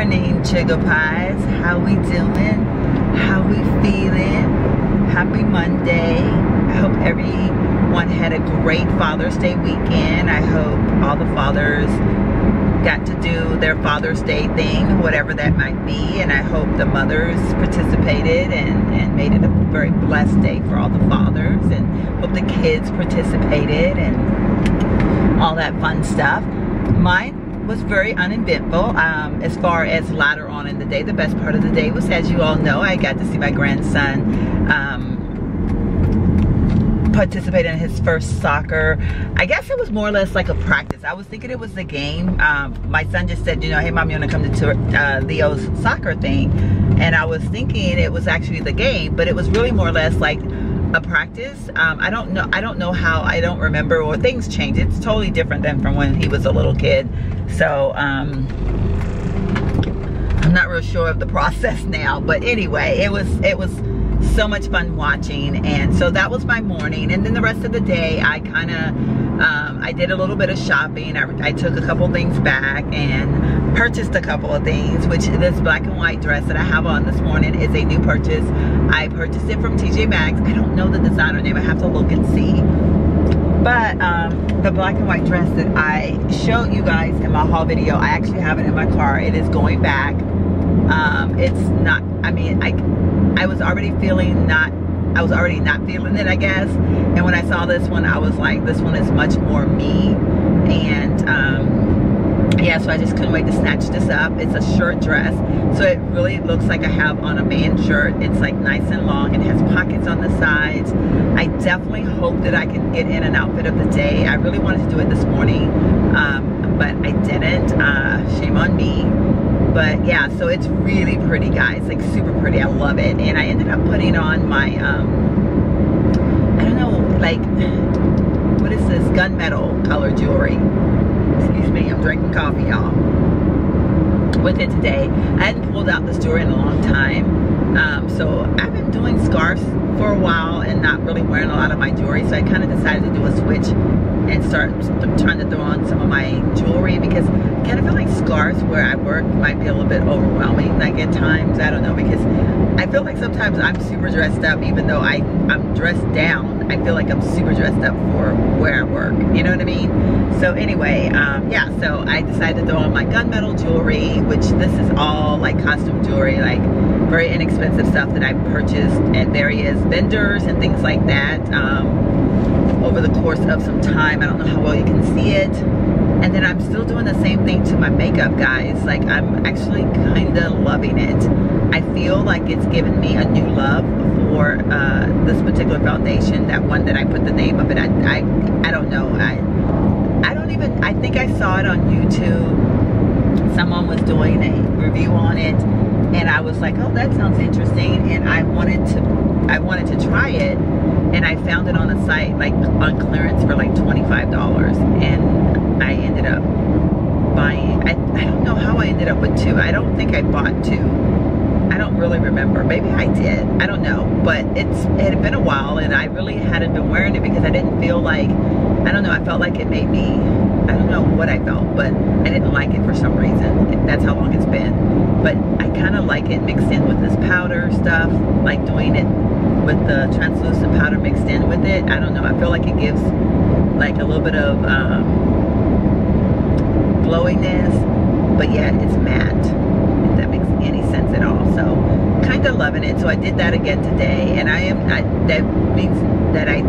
morning, sugar pies. How we doing? How we feeling? Happy Monday. I hope everyone had a great Father's Day weekend. I hope all the fathers got to do their Father's Day thing, whatever that might be, and I hope the mothers participated and made it a very blessed day for all the fathers, and hope the kids participated and all that fun stuff. Mine was very uneventful as far as later on in the day. The best part of the day was, as you all know, I got to see my grandson participate in his first soccer. I guess it was more or less like a practice. I was thinking it was the game. My son just said, you know, hey mom, you want to come to Leo's soccer thing? And I was thinking it was actually the game, but it was really more or less like a practice. I don't know how, I don't remember, or things change. It's totally different than from when he was a little kid. So I'm not real sure of the process now, but anyway, it was so much fun watching. And so that was my morning, and then the rest of the day I kind of I did a little bit of shopping. I took a couple things back and purchased a couple of things, which this black and white dress that I have on this morning is a new purchase. I purchased it from TJ Maxx. I don't know the designer name, I have to look and see. But the black and white dress that I showed you guys in my haul video, I actually have it in my car. It is going back. It's not, I mean, I was already feeling not feeling it, I guess. And when I saw this one, I was like, this one is much more me. And yeah, so I just couldn't wait to snatch this up. It's a short dress, so it really looks like I have on a man shirt. It's like nice and long. It has pockets on the sides. I definitely hope that I can get in an outfit of the day. I really wanted to do it this morning, but I didn't. Shame on me. But yeah, so it's really pretty, guys, like super pretty. I love it. And I ended up putting on my I don't know, like, what is this, gunmetal color jewelry. Excuse me, I'm drinking coffee, y'all, with it today. I hadn't pulled out this jewelry in a long time. So I've been doing scarves for a while and not really wearing a lot of my jewelry, so I kind of decided to do a switch and start trying to throw on some of my jewelry, because I kind of feel like scarves where I work might be a little bit overwhelming, like at times. I don't know, because I feel like sometimes I'm super dressed up, even though I'm dressed down. I feel like I'm super dressed up for where I work, you know what I mean? So anyway, yeah, so I decided to throw on my gunmetal jewelry, which this is all like costume jewelry, like very inexpensive stuff that I purchased at various vendors and things like that over the course of some time. I don't know how well you can see it. And then I'm still doing the same thing to my makeup, guys. Like, I'm actually kind of loving it. I feel like it's given me a new love for this particular foundation, that one that I put the name of it. I don't know. I think I saw it on YouTube. Someone was doing a review on it, and I was like, oh, that sounds interesting, and I wanted to try it. And I found it on a site like on clearance for like $25, and I ended up buying, I don't know how I ended up with two. I don't think I bought two. I don't really remember. Maybe I did. I don't know. But it had been a while, and I really hadn't been wearing it because I didn't feel like, I don't know, I felt like it made me, I don't know what I felt, but I didn't like it for some reason. That's how long it's been. But I kind of like it mixed in with this powder stuff, like doing it with the translucent powder mixed in with it. I don't know, I feel like it gives like a little bit of glowiness, but yet it's matte, if that makes any sense at all. So kind of loving it. So I did that again today, and that means that I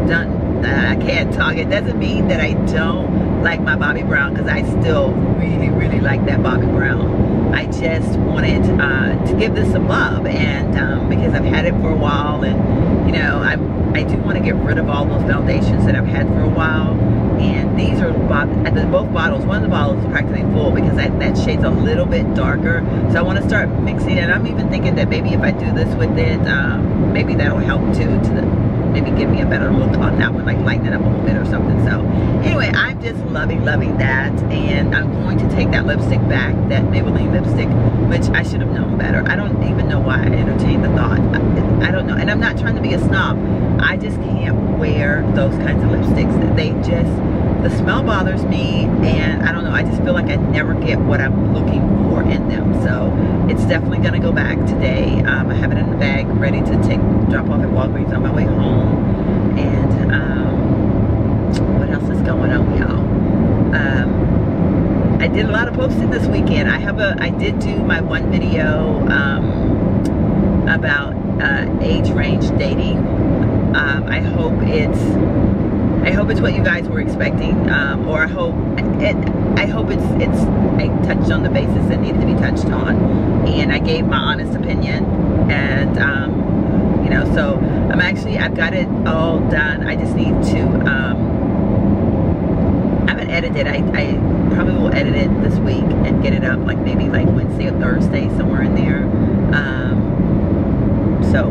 can't talk. It doesn't mean that I don't like my Bobbi Brown, because I still really, really like that Bobbi Brown. I just wanted to give this some love, and because I've had it for a while, and you know, I do want to get rid of all those foundations that I've had for a while. And these are both bottles. One of the bottles is practically full because that shade's a little bit darker. So I want to start mixing it. I'm even thinking that maybe if I do this with it, maybe that'll help too, maybe give me a better look on that one, like lighten it up a little bit or something. So anyway, I'm just loving that, and I'm going to take take that lipstick back, that Maybelline lipstick, which I should have known better. I don't even know why I entertained the thought. I don't know, and I'm not trying to be a snob. I just can't wear those kinds of lipsticks. They just, the smell bothers me, and I don't know, I just feel like I never get what I'm looking for in them. So it's definitely gonna go back today. I have it in the bag ready to drop off at Walgreens on my way home. And what else is going on, y'all? I did a lot of posting this weekend. I did do my one video about age range dating. I hope it's what you guys were expecting, or I hope I touched on the bases that needed to be touched on, and I gave my honest opinion. And you know, so I've got it all done. I just need to I haven't edited. I probably will edit it this week and get it up like maybe like Wednesday or Thursday, somewhere in there. So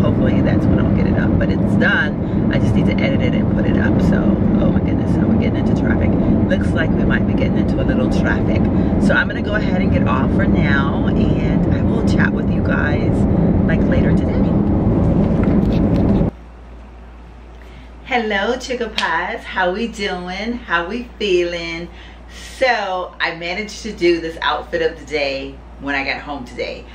hopefully that's when I'll get it up, but it's done. I just need to edit it and put it up. So, oh my goodness, so we're getting into traffic. Looks like we might be getting into a little traffic. So I'm gonna go ahead and get off for now, and I will chat with you guys like later today. Hello Chicken Pies, how we doing? How we feeling? So I managed to do this outfit of the day when I got home today.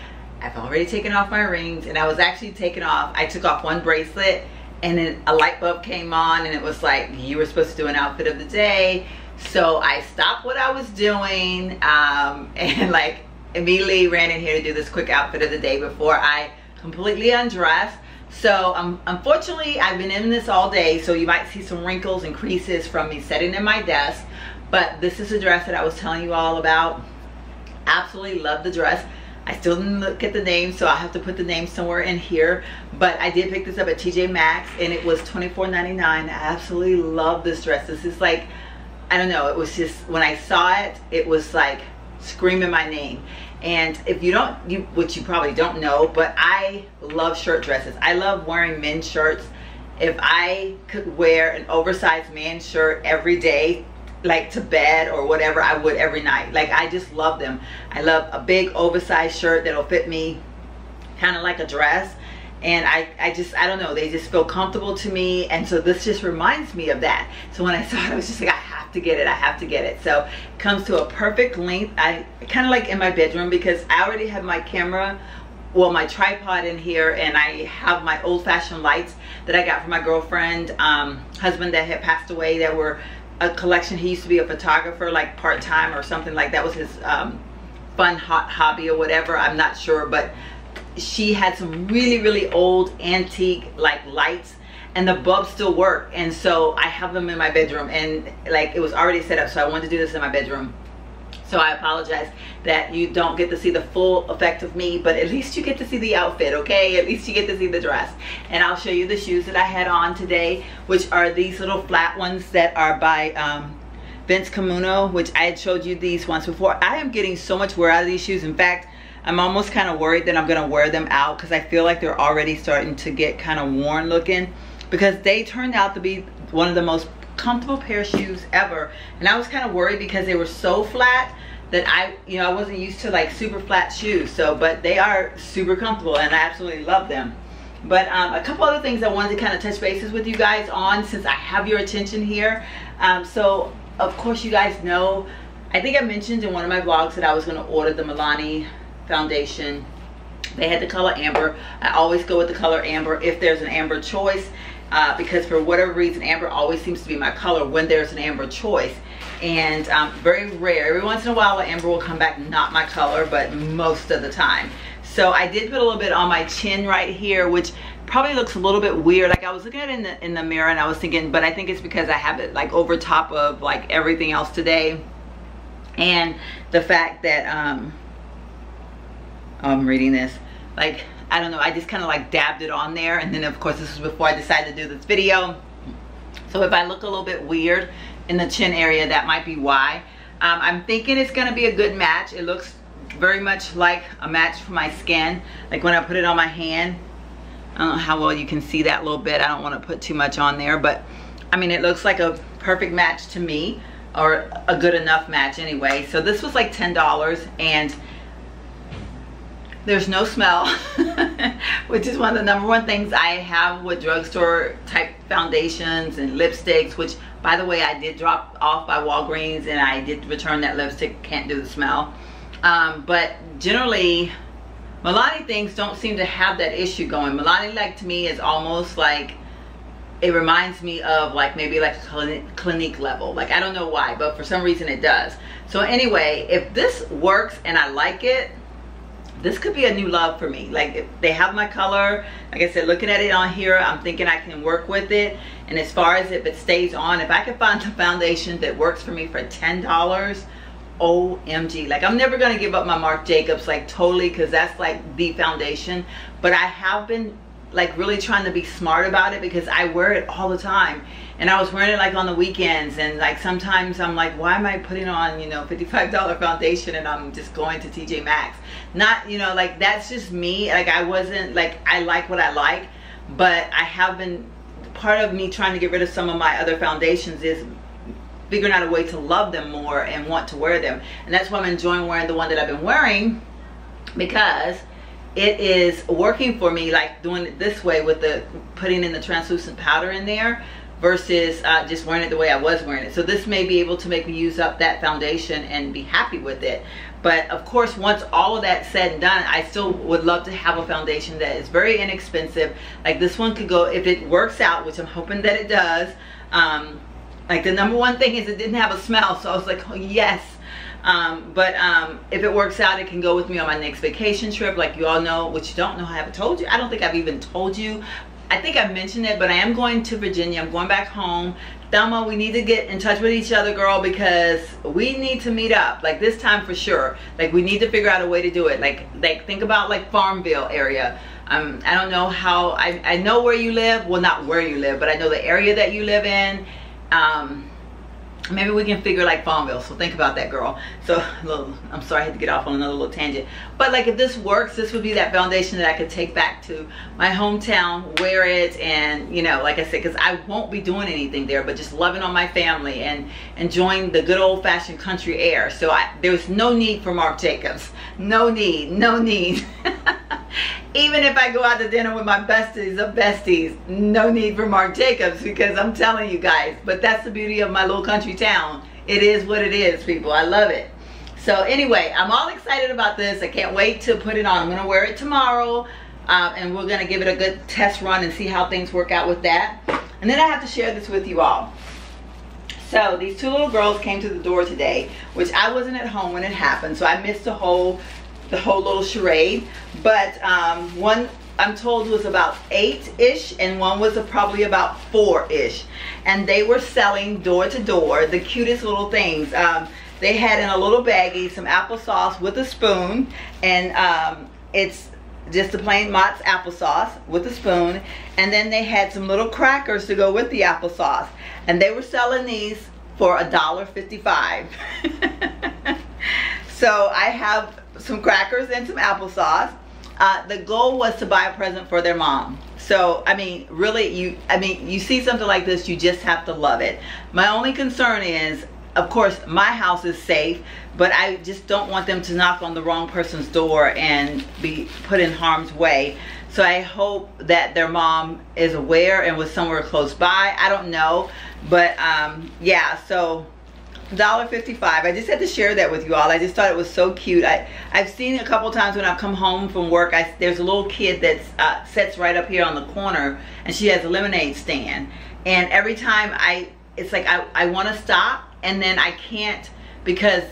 I've already taken off my rings, and I was actually I took off one bracelet, and then a light bulb came on, and it was like, you were supposed to do an outfit of the day. So I stopped what I was doing, and like immediately ran in here to do this quick outfit of the day before I completely undressed. So unfortunately, I've been in this all day, so you might see some wrinkles and creases from me sitting in my desk. But this is the dress that I was telling you all about. Absolutely love the dress. I still didn't look at the name, so I'll have to put the name somewhere in here. But I did pick this up at TJ Maxx, and it was $24.99. I absolutely love this dress. This is like, I don't know, it was just, when I saw it, it was like screaming my name. And if you don't, which you probably don't know, but I love shirt dresses. I love wearing men's shirts. If I could wear an oversized man's shirt every day, like to bed or whatever, I would every night. Like, I just love them. I love a big oversized shirt that'll fit me kind of like a dress. And I don't know, they just feel comfortable to me. And so this just reminds me of that. So when I saw it, I was just like, I have to get it, I have to get it. So it comes to a perfect length. I kind of like in my bedroom, because I already have my camera, well, my tripod in here, and I have my old-fashioned lights that I got from my girlfriend husband that had passed away, that were a collection. He used to be a photographer, like part-time or something, like that was his fun hobby or whatever, I'm not sure. But she had some really old antique like lights, and the bulbs still work, and so I have them in my bedroom, and like it was already set up, so I wanted to do this in my bedroom. So I apologize that you don't get to see the full effect of me, but at least you get to see the outfit, okay? At least you get to see the dress. And I'll show you the shoes that I had on today, which are these little flat ones that are by Vince Camuno, which I had showed you these once before. I am getting so much wear out of these shoes. In fact, I'm almost kind of worried that I'm gonna wear them out, because I feel like they're already starting to get kind of worn looking, because they turned out to be one of the most comfortable pair of shoes ever. And I was kind of worried because they were so flat that I wasn't used to like super flat shoes. So, but they are super comfortable, and I absolutely love them. But a couple other things I wanted to kind of touch bases with you guys on, since I have your attention here. So of course you guys know, I think I mentioned in one of my vlogs that I was going to order the Milani foundation. They had the color amber. I always go with the color amber if there's an amber choice, because for whatever reason amber always seems to be my color when there's an amber choice. And very rare, every once in a while amber will come back not my color, but most of the time. So I did put a little bit on my chin right here, which probably looks a little bit weird. Like I was looking at it in the mirror, and I was thinking, but I think it's because I have it like over top of like everything else today, and the fact that I'm reading this, like, I don't know, I just kind of like dabbed it on there. And then of course this was before I decided to do this video, so if I look a little bit weird in the chin area, that might be why. I'm thinking it's gonna be a good match. It looks very much like a match for my skin. Like when I put it on my hand, I don't know how well you can see that little bit. I don't want to put too much on there, but I mean, it looks like a perfect match to me. or a good enough match anyway. So this was like $10, and there's no smell, which is one of the #1 things I have with drugstore type foundations and lipsticks, which by the way I did drop off by Walgreens, and I did return that lipstick. Can't do the smell. But generally Milani things don't seem to have that issue going. Milani, like, to me is almost like, it reminds me of like maybe like a Clinique level. Like, I don't know why, but for some reason it does. So anyway, if this works and I like it, this could be a new love for me. Like, if they have my color, like I said, looking at it on here, I'm thinking I can work with it. And as far as if it stays on, if I can find a foundation that works for me for $10, OMG. Like, I'm never gonna give up my Marc Jacobs, like, totally, because that's like the foundation. But I have been like really trying to be smart about it, because I wear it all the time, and I was wearing it like on the weekends, and like sometimes I'm like, why am I putting on, you know, $55 foundation and I'm just going to TJ Maxx? Not, you know, like, that's just me. Like, I wasn't like, I like what I like, but I have been, part of me trying to get rid of some of my other foundations is figuring out a way to love them more and want to wear them. And that's why I'm enjoying wearing the one that I've been wearing, because it is working for me, like doing it this way with the putting in the translucent powder in there versus just wearing it the way I was wearing it. So this may be able to make me use up that foundation and be happy with it. But of course, once all of that's said and done, I still would love to have a foundation that is very inexpensive. Like, this one could go, if it works out, which I'm hoping that it does. Like, the #1 thing is it didn't have a smell, so I was like, oh yes. If it works out, it can go with me on my next vacation trip. Like, you all know, which you don't know, I haven't told you. I don't think I've even told you. I think I mentioned it, but I am going to Virginia. I'm going back home. Thelma, we need to get in touch with each other, girl, because we need to meet up. Like, this time for sure. Like, we need to figure out a way to do it. Like think about like Farmville area. I don't know how, I know where you live. Well, not where you live, but I know the area that you live in. Maybe we can figure like Farmville. So think about that, girl. So I'm sorry I had to get off on another little tangent, but like, if this works, this would be that foundation that I could take back to my hometown, wear it, and, you know, like I said, because I won't be doing anything there but just loving on my family and enjoying the good old-fashioned country air. So there's no need for Marc Jacobs. No need. Even if I go out to dinner with my besties of besties, no need for Marc Jacobs, because I'm telling you guys. But that's the beauty of my little country town. It is what it is, people. I love it. So anyway, I'm all excited about this. I can't wait to put it on. I'm going to wear it tomorrow, and we're going to give it a good test run and see how things work out with that. And then I have to share this with you all. So these two little girls came to the door today, which I wasn't at home when it happened, so I missed the whole little charade. But one, I'm told, was about 8-ish, and one was probably about 4-ish, and they were selling door to door the cutest little things. They had in a little baggie some applesauce with a spoon, and it's just the plain Mott's applesauce with a spoon, and then they had some little crackers to go with the applesauce, and they were selling these for $1.55. So I have some crackers and some applesauce. The goal was to buy a present for their mom. So I mean, really, you see something like this, you just have to love it. My only concern is, of course, my house is safe, but I just don't want them to knock on the wrong person's door and be put in harm's way. So I hope that their mom is aware and was somewhere close by. I don't know, but yeah, so $1.55. I just had to share that with you all. I just thought it was so cute. I've seen it a couple times when I've come home from work. There's a little kid that sits right up here on the corner, and she has a lemonade stand. And every time it's like I want to stop, and then I can't, because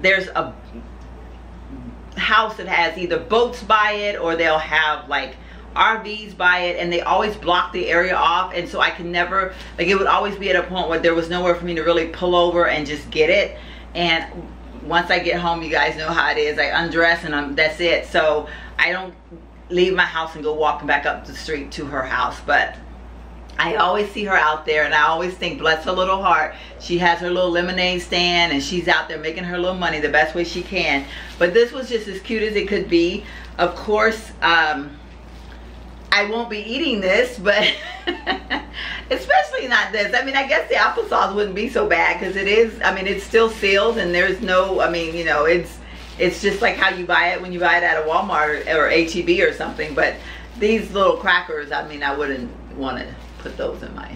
there's a house that has either boats by it, or they'll have like RVs by it, and they always block the area off, and so I can never, like, it would always be at a point where there was nowhere for me to really pull over and just get it. And once I get home, you guys know how it is, I undress and that's it. So I don't leave my house and go walking back up the street to her house. But I always see her out there, and I always think, bless her little heart, she has her little lemonade stand, and she's out there making her little money the best way she can. But this was just as cute as it could be. Of course, I won't be eating this, but especially not this. I mean, I guess the applesauce wouldn't be so bad because it is, I mean, it's still sealed and there's no, I mean, you know, it's just like how you buy it when you buy it at a Walmart or HEB or something. But these little crackers, I mean, I wouldn't want to put those in my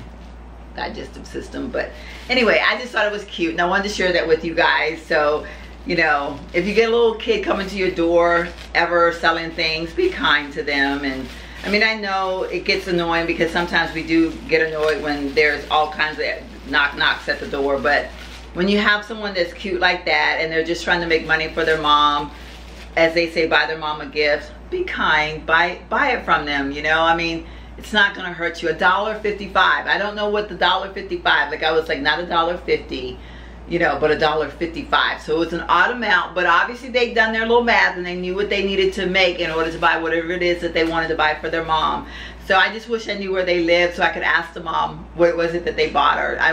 digestive system. But anyway, I just thought it was cute and I wanted to share that with you guys. So, you know, if you get a little kid coming to your door ever selling things, be kind to them. And I mean, I know it gets annoying because sometimes we do get annoyed when there's all kinds of knocks at the door. But when you have someone that's cute like that and they're just trying to make money for their mom, as they say, buy their mom a gift, be kind, buy it from them, you know. I mean, it's not gonna hurt you. $1.55. I don't know what the $1.55, like I was like, not $1.50, you know, but $1.55. So it's an odd amount, but obviously they've done their little math and they knew what they needed to make in order to buy whatever it is that they wanted to buy for their mom. So I just wish I knew where they lived so I could ask the mom what was it that they bought her. I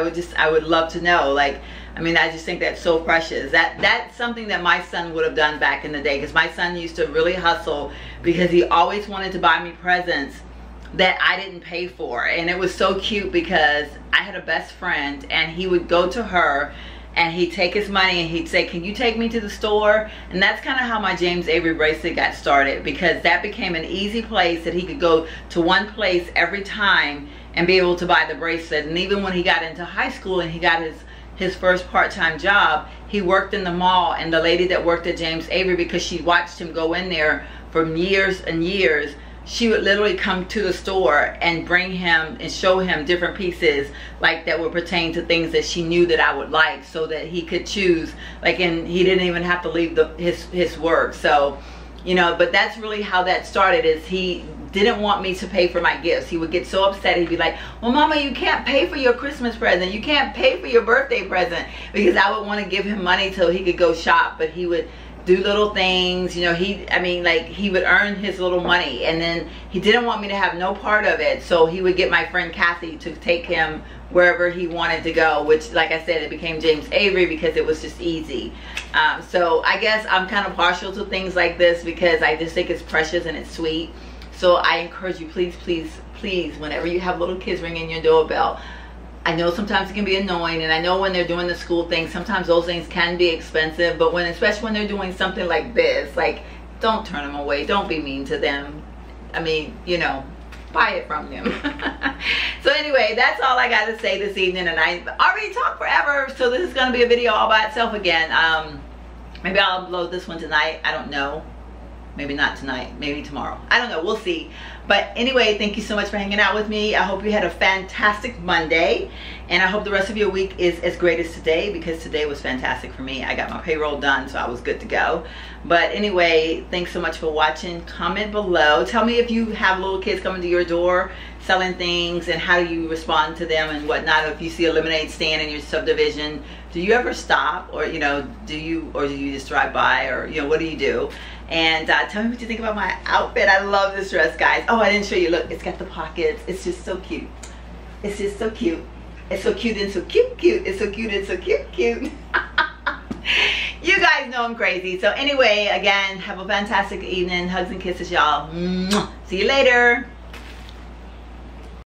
would love to know. Like, I mean, I just think that's so precious. That's something that my son would have done back in the day, because my son used to really hustle because he always wanted to buy me presents that I didn't pay for. And it was so cute because I had a best friend and he would go to her and he'd take his money and he'd say, can you take me to the store? And that's kind of how my James Avery bracelet got started, because that became an easy place that he could go to one place every time and be able to buy the bracelet. And even when he got into high school and he got his first part-time job, he worked in the mall, and the lady that worked at James Avery, because she watched him go in there for years and years, she would literally come to the store and bring him and show him different pieces like that would pertain to things that she knew that I would like, so that he could choose, like, and he didn't even have to leave his work. So, you know, but that's really how that started, is he didn't want me to pay for my gifts. He would get so upset. He'd be like, well, Mama, you can't pay for your Christmas present. You can't pay for your birthday present, because I would want to give him money so he could go shop. But he would do little things, you know. I mean, like, he would earn his little money, and then he didn't want me to have no part of it. So he would get my friend Kathy to take him wherever he wanted to go, which, like I said, it became James Avery because it was just easy. So I guess I'm kind of partial to things like this because I just think it's precious and it's sweet. So I encourage you, please, please, please, whenever you have little kids ringing your doorbell, I know sometimes it can be annoying, and I know when they're doing the school thing, sometimes those things can be expensive, but especially when they're doing something like this, like, don't turn them away. Don't be mean to them. I mean, you know, buy it from them. So anyway, that's all I got to say this evening, and I already talked forever, so this is going to be a video all by itself again. Maybe I'll upload this one tonight. I don't know. Maybe not tonight, maybe tomorrow. I don't know, we'll see. But anyway, thank you so much for hanging out with me. I hope you had a fantastic Monday, and I hope the rest of your week is as great as today, because today was fantastic for me. I got my payroll done, so I was good to go. But anyway, thanks so much for watching. Comment below. Tell me if you have little kids coming to your door selling things, and how do you respond to them and whatnot. If you see a lemonade stand in your subdivision, do you ever stop, or, you know, do you just drive by, or, you know, what do you do? And tell me what you think about my outfit. I love this dress, guys. Oh, I didn't show you. Look, it's got the pockets. It's just so cute. It's just so cute. It's so cute and so cute, cute. It's so cute and so cute, cute. You guys know I'm crazy. So anyway, again, have a fantastic evening. Hugs and kisses, y'all. See you later.